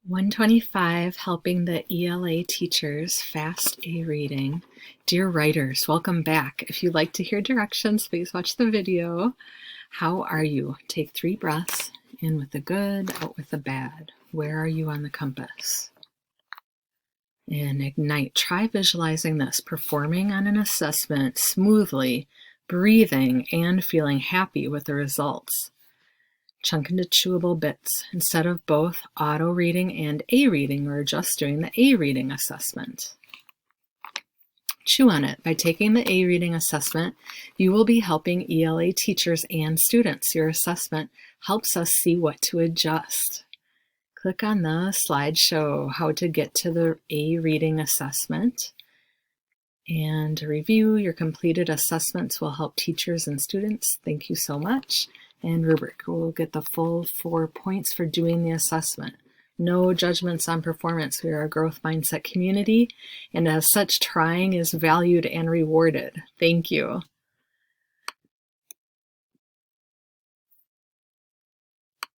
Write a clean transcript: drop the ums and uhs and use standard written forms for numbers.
125, helping the ELA teachers fast aReading. Dear writers, welcome back. If you'd like to hear directions, please watch the video. How are you? Take 3 breaths, in with the good, out with the bad. Where are you on the compass? And ignite. Try visualizing this, performing on an assessment smoothly, breathing, and feeling happy with the results. Chunk into chewable bits. Instead of both auto reading and aReading, we're just doing the aReading assessment. Chew on it. By taking the aReading assessment, you will be helping ELA teachers and students. Your assessment helps us see what to adjust. Click on the slideshow how to get to the aReading assessment. And review your completed assessments will help teachers and students. Thank you so much. And rubric, we'll get the full 4 points for doing the assessment. No judgments on performance. We are a growth mindset community, and as such, trying is valued and rewarded. Thank you.